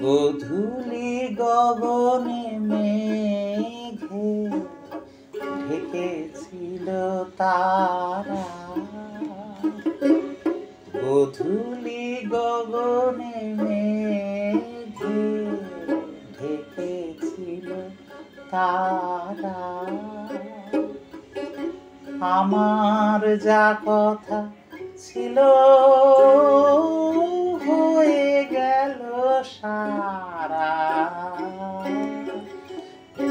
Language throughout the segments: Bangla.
গোধূলি গগনে মেঘে ঢেকেছিল তারা, গোধূলি গগনে মেঘে ঢেকেছিল তারা। আমার যা কথা ছিল হয়ে গেল সারা,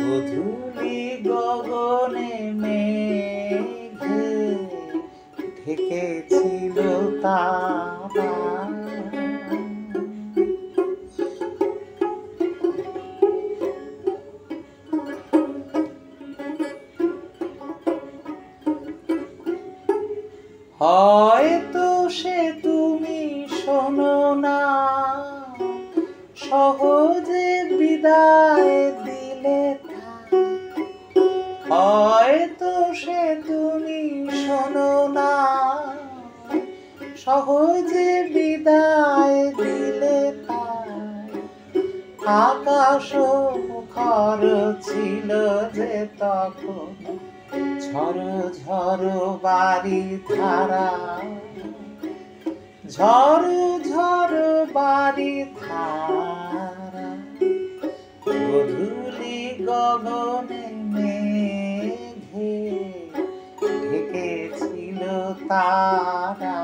গোধূলি গগনে মেঘে ঢেকেছিল তারা। হয়তো সে তুমি শোনো না, সহজে বিদায় দিলে ঠাই। হয়তো সে তুমি শোনো না, সহজে বিদায় দিলে তাই। আকাশ মুখর ছিল যে তখন, ঝড়ো ঝড়ো বাড়ি ধারা, ঝড়ো ঝড়ো বাড়ি ধারা। গোধূলি গগনে মেঘে ঢেকেছিল তারা।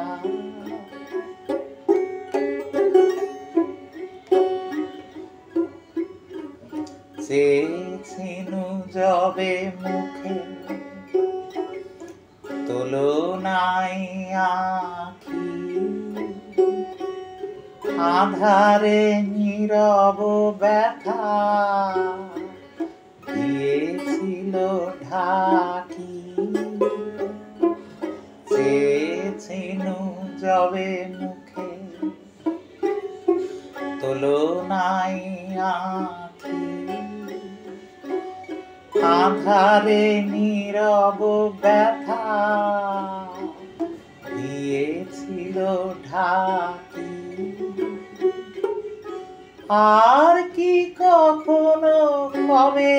চেয়েছিনু যবে মুখে তুলনায় আঁখি, আধারে নীরব ব্যথা দিয়েছিল ঢাকি। চেয়েছিনু যবে মুখে তুলনায় আঁখি, আধারে নীরব ব্যথা দিয়েছিল ঢাকি। আর কি কখনো কবে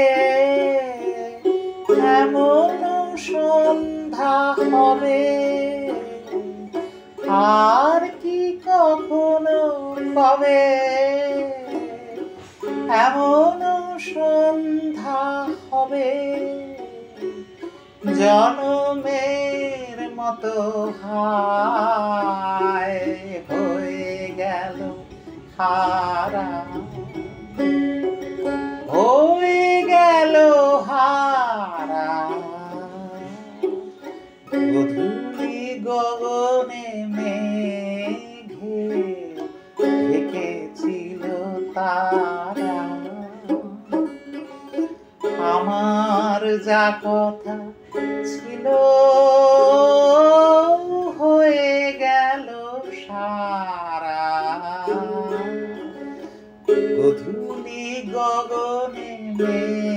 এমন সন্ধ্যা হবে, আর কি কখনো কবে এমন সন্ধ্যা হবে, জনমের মতো হায় হয়ে গেল হারা, হয়ে গেল হারা। গোধূলি গগনে মেঘে ঢেকেছিল তারা। আমার যা কথা ছিল হয়ে গেল সারা, গোধূলি গগনে মেঘে